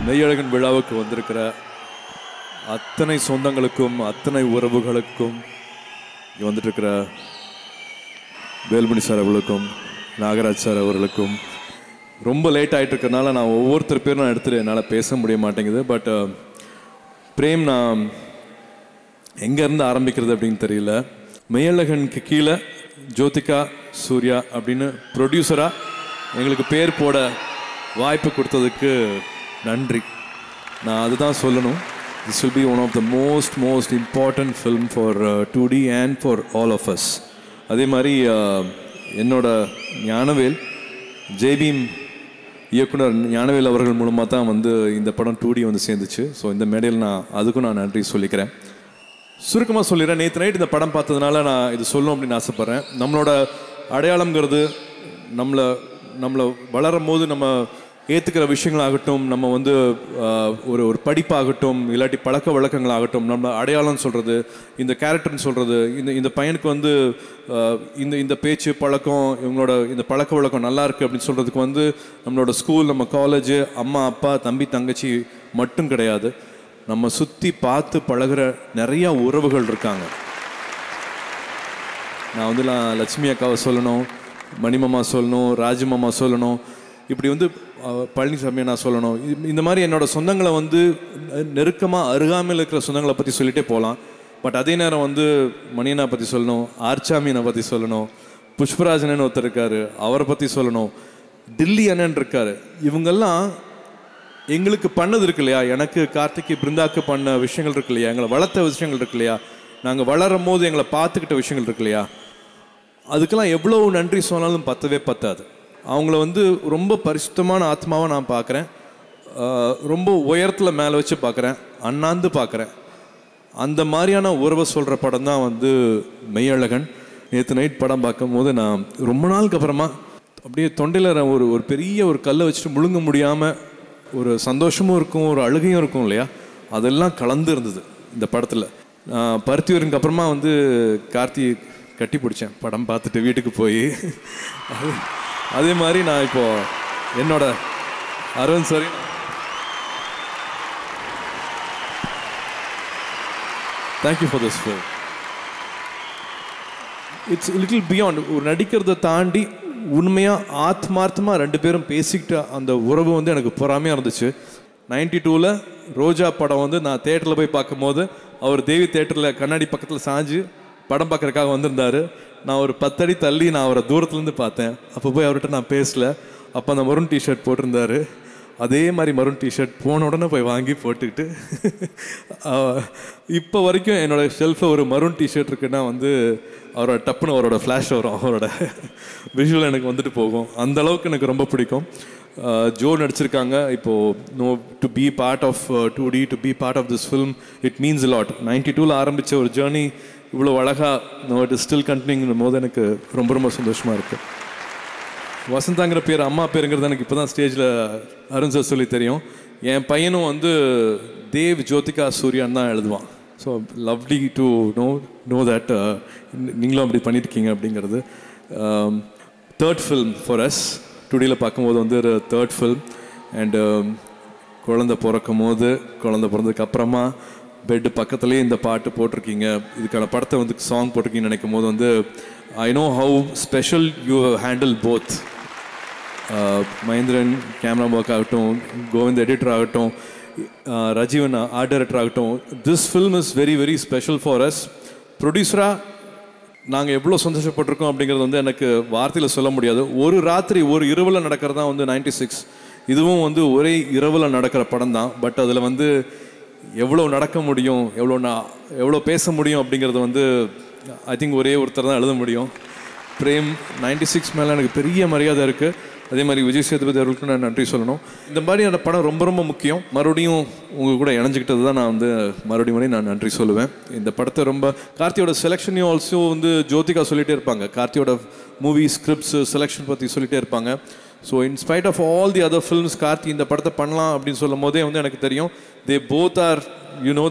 மெய்யழகன் விழாவுக்கு வந்திருக்கிற அத்தனை சொந்தங்களுக்கும் அத்தனை உறவுகளுக்கும் இங்கே வந்துட்டு இருக்கிற வேல்மணி சார் அவர்களுக்கும் நாகராஜ் சார் அவர்களுக்கும் ரொம்ப லேட் ஆகிட்டு இருக்கிறதுனால நான் ஒவ்வொருத்தர் பேரும் நான் எடுத்துகிட்டு என்னால் பேச முடிய மாட்டேங்குது. பட் பிரேம், நான் எங்கேருந்து ஆரம்பிக்கிறது அப்படின்னு தெரியல. மெய்யழகனுக்கு கீழே ஜோதிகா சூர்யா அப்படின்னு ப்ரொடியூசராக எங்களுக்கு பேர் போட வாய்ப்பு கொடுத்ததுக்கு நன்றி. நான் அதுதான் சொல்லணும். This will be one of the most important film for 2D and for all of us. அதே மாதிரி என்னோட ஞானவேல், ஜேபீம் இயக்குனர் ஞானவேல் அவர்கள் மூலமாக தான் வந்து இந்த படம் 2D வந்து சேர்ந்துச்சு. ஸோ இந்த மேடையில் அதுக்கும் நான் நன்றி சொல்லிக்கிறேன். சுருக்கமாக சொல்லிடுறேன். நேற்று நைட் இந்த படம் பார்த்ததுனால நான் இது சொல்லணும் அப்படின்னு ஆசைப்பட்றேன். நம்மளோட அடையாளங்கிறது நம்மளை வளரும் போது நம்ம ஏற்றுக்கிற விஷயங்களாகட்டும், நம்ம வந்து ஒரு படிப்பாகட்டும், இல்லாட்டி பழக்க வழக்கங்களாகட்டும், நம்ம அடையாளம் சொல்கிறது, இந்த கேரக்டர்னு சொல்கிறது, இந்த பையனுக்கு வந்து இந்த பேச்சு பழக்கம், இவங்களோட இந்த பழக்க வழக்கம் நல்லா இருக்குது அப்படின்னு சொல்கிறதுக்கு வந்து நம்மளோட ஸ்கூல், நம்ம காலேஜு, அம்மா அப்பா தம்பி தங்கச்சி மட்டும் கிடையாது. நம்ம சுற்றி பார்த்து பழகிற நிறையா உறவுகள் இருக்காங்க. நான் வந்து லட்சுமி அக்காவை சொல்லணும், மணிமாமா சொல்லணும், ராஜமாமா சொல்லணும், இப்படி வந்து பழனிசாமியை நான் சொல்லணும். இந்த மாதிரி என்னோடய சொந்தங்களை வந்து நெருக்கமாக அருகாமையில் இருக்கிற சொந்தங்களை பற்றி சொல்லிகிட்டே போகலாம். பட் அதே நேரம் வந்து மணியனை பற்றி சொல்லணும், ஆர்ச்சாமியனை பற்றி சொல்லணும், புஷ்பராஜனன்னு ஒருத்தர் இருக்கார் அவரை பற்றி சொல்லணும், டில்லி அண்ணன் இருக்கார். இவங்கெல்லாம் எங்களுக்கு பண்ணது இருக்கு இல்லையா, எனக்கு கார்த்திகை பிருந்தாக்கு பண்ண விஷயங்கள் இருக்கு இல்லையா, எங்களை வளர்த்த விஷயங்கள் இருக்கு இல்லையா, நாங்கள் வளரும் போது எங்களை பார்த்துக்கிட்ட விஷயங்கள் இருக்கு இல்லையா, அதுக்கெல்லாம் எவ்வளோ நன்றி சொன்னாலும் பத்தவே பத்தாது. அவங்கள வந்து ரொம்ப பரிசுத்தமான ஆத்மாவை நான் பார்க்குறேன். ரொம்ப உயரத்தில் மேலே வச்சு பார்க்குறேன், அண்ணாந்து பார்க்குறேன். அந்த மாதிரியான உறவை சொல்கிற படம் தான் வந்து மெய்யழகன். நேற்று நைட் படம் பார்க்கும் போது நான் ரொம்ப நாளுக்கு அப்புறமா அப்படியே தொண்டையில் ஒரு பெரிய ஒரு கல்லை வச்சுட்டு முழுங்க முடியாமல் ஒரு சந்தோஷமும் இருக்கும், ஒரு அழுகையும் இருக்கும் இல்லையா, அதெல்லாம் கலந்து இருந்தது இந்த படத்தில். பருத்தியூருக்கு அப்புறமா வந்து கார்த்தி கட்டி பிடிச்சேன் படம் பார்த்துட்டு வீட்டுக்கு போய். அதே மாதிரி நான் இப்போது என்னோட அரவிந்த் சாரி thank you for this film. It's little beyond. ஒரு நடிக்கிறத தாண்டி உண்மையாக ஆத்மார்த்தமாக ரெண்டு பேரும் பேசிக்கிட்ட அந்த உறவு வந்து எனக்கு பொறாமையாக இருந்துச்சு. 92ல் ரோஜா படம் வந்து நான் தேட்டரில் போய் பார்க்கும்போது அவர் தேவி தேட்டரில் கண்ணாடி பக்கத்தில் சாஞ்சு படம் பார்க்குறதுக்காக வந்திருந்தார். நான் ஒரு 10 அடி தள்ளி நான் அவரை தூரத்துலேருந்து பார்த்தேன். அப்போ போய் அவர்கிட்ட நான் பேசலை. அப்போ அந்த மரூன் டிஷர்ட் போட்டிருந்தார். அதே மாதிரி மரூன் டிஷர்ட் போன உடனே போய் வாங்கி போட்டுக்கிட்டு இப்போ வரைக்கும் என்னோடய ஷெல்ஃபில் ஒரு மரூன் டிஷர்ட் இருக்குன்னா வந்து அவரோட டப்புன்னு அவரோட ஃப்ளாஷ் வரும், அவரோட விஷுவல் எனக்கு வந்துட்டு போகும். அந்த அளவுக்கு எனக்கு ரொம்ப பிடிக்கும். ஜோ நடிச்சிருக்காங்க. இப்போது to be part of 2D, to be part of this film, it means a lot. 92ல் ஆரம்பித்த ஒரு ஜேர்னி இவ்வளோ அழகாக இட் இஸ் ஸ்டில் கண்டினியூங்கும் போது எனக்கு ரொம்ப சந்தோஷமாக இருக்குது. வசந்தாங்கிற பேர் அம்மா பேருங்கிறது எனக்கு இப்போ தான் ஸ்டேஜில் அருண் சார் சொல்லி தெரியும். என் பையனும் வந்து தேவ் ஜோதிகா சூர்யான்னு தான் எழுதுவான். So lovely to know that நீங்களும் அப்படி பண்ணியிருக்கீங்க அப்படிங்கிறது. Third film for us. 2Dயில் பார்க்கும்போது வந்து ஒரு தேர்ட் ஃபில்ம். அண்டு குழந்தை பிறந்ததுக்கு அப்புறமா பெட்டு பக்கத்துலேயே இந்த பாட்டு போட்டிருக்கீங்க. இதுக்கான படத்தை வந்து சாங் போட்டிருக்கீங்கன்னு நினைக்கும் போது வந்து I know how special you handle both. Mahendran camera work ஆகட்டும், கோவிந்த் எடிட்டர் ஆகட்டும், ரஜீவன் ஆர்ட் டைரக்டர் ஆகட்டும், this film is very special for us. ப்ரொடியூசராக நாங்கள் எவ்வளோ சந்தோஷப்பட்டிருக்கோம் அப்படிங்கிறது வந்து எனக்கு வார்த்தையில் சொல்ல முடியாது. ஒரு ராத்திரி ஒரு இரவில் நடக்கிறது தான் வந்து 96. இதுவும் வந்து ஒரே இரவில் நடக்கிற படம் தான். பட் அதில் வந்து எவ்வளோ நடக்க முடியும், எவ்வளோ பேச முடியும் அப்படிங்கிறது வந்து ஐ திங்க் ஒரே ஒருத்தர் தான் எழுத முடியும். பிரேம் 96 மேலே எனக்கு பெரிய மரியாதை இருக்குது. அதே மாதிரி விஜய் சேதுபதி அவர்களுக்கு நான் நன்றி சொல்லணும். இந்த மாதிரி அந்த படம் ரொம்ப முக்கியம். மறுபடியும் உங்கள் கூட இணைஞ்சிக்கிட்டது தான் நான் வந்து மறுபடியும் நான் நன்றி சொல்லுவேன். இந்த படத்தை கார்த்தியோட செலெக்ஷனையும் ஆல்சோ வந்து ஜோதிகா சொல்லிகிட்டே இருப்பாங்க. கார்த்தியோட மூவி ஸ்கிரிப்ட்ஸு செலெக்ஷன் பற்றி சொல்லிகிட்டே இருப்பாங்க. So in spite of all the other films Karthi இந்த படத்தை பண்ணலாம் அப்படின்னு சொல்லும் போதே வந்து எனக்கு தெரியும் they both are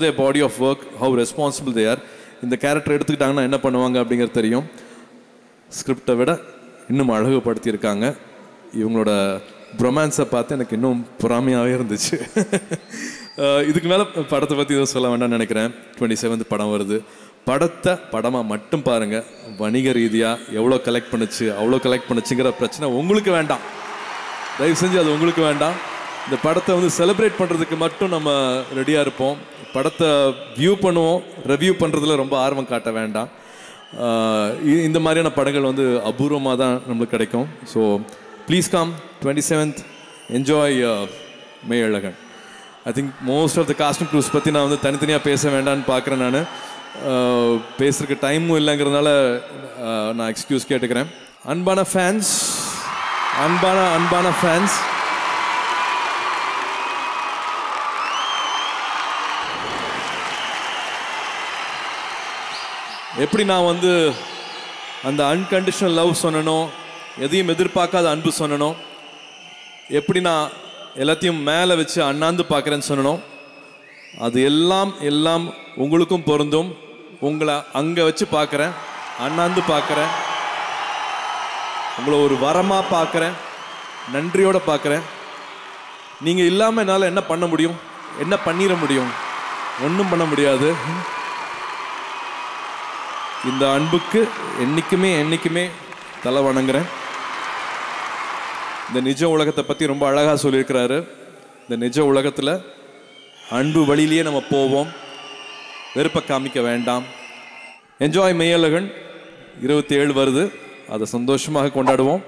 their body of work, how responsible they are. இந்த கேரக்டர் எடுத்துக்கிட்டாங்கன்னா என்ன பண்ணுவாங்க அப்படிங்கிறது தெரியும். ஸ்கிரிப்டை விட இன்னும் அழகுபடுத்தியிருக்காங்க. இவங்களோட ரொமான்ஸை பார்த்து எனக்கு இன்னும் பொறாமையாகவே இருந்துச்சு. இதுக்கு மேலே படத்தை பற்றி எதுவும் சொல்ல வேண்டாம்னு நினைக்கிறேன். 27th படம் வருது. படத்தை படமாக மட்டும் பாருங்கள். வணிக ரீதியாக எவ்வளோ கலெக்ட் பண்ணுச்சு அவ்வளோ கலெக்ட் பண்ணுச்சுங்கிற பிரச்சனை உங்களுக்கு வேண்டாம். தயவு செஞ்சு அது உங்களுக்கு வேண்டாம். இந்த படத்தை வந்து செலிப்ரேட் பண்ணுறதுக்கு மட்டும் நம்ம ரெடியாக இருப்போம். படத்தை வியூ பண்ணுவோம், ரிவ்யூ பண்ணுறதுல ரொம்ப ஆர்வம் காட்ட வேண்டாம். இந்த மாதிரியான படங்கள் வந்து அபூர்வமாக தான் நம்மளுக்கு கிடைக்கும். So please come 27th, enjoy Meiyazhagan. I think most of the cast and crews பற்றி நான் வந்து தனித்தனியாக பேச வேண்டான்னு பார்க்குறேன். நான் பேசுறதுக்கு டைமும் இல்லைங்கிறதுனால நான் எக்ஸ்கியூஸ் கேட்டுக்கிறேன். அன்பான ஃபேன்ஸ், அன்பான ஃபேன்ஸ், எப்படி நான் வந்து அந்த அன்கண்டிஷனல் லவ் சொன்னனோ, எதையும் எதிர்பார்க்காத அன்பு சொன்னனோ, எப்படி நான் எல்லாத்தையும் மேலே வச்சு அண்ணாந்து பார்க்குறேன்னு சொன்னனோ, அது எல்லாம் உங்களுக்கும் பொருந்தும். உங்களை அங்கே வச்சு பார்க்குறேன், அண்ணாந்து பார்க்குறேன், உங்களை ஒரு வரமாக பார்க்குறேன், நன்றியோடு பார்க்குறேன். நீங்கள் இல்லாமல் என்னால் என்ன பண்ண முடியும்? என்ன பண்ணிட முடியும்? ஒன்றும் பண்ண முடியாது. இந்த அன்புக்கு என்றைக்குமே தலை வணங்குறேன். இந்த நிஜ உலகத்தை பற்றி ரொம்ப அழகாக சொல்லியிருக்கிறாரு. இந்த நிஜ உலகத்தில் அன்பு வழியிலேயே நம்ம போவோம், வெறுப்பை காமிக்க வேண்டாம். என்ஜாய் மெய்யழகன் 27 வருது, அதை சந்தோஷமாக கொண்டாடுவோம்.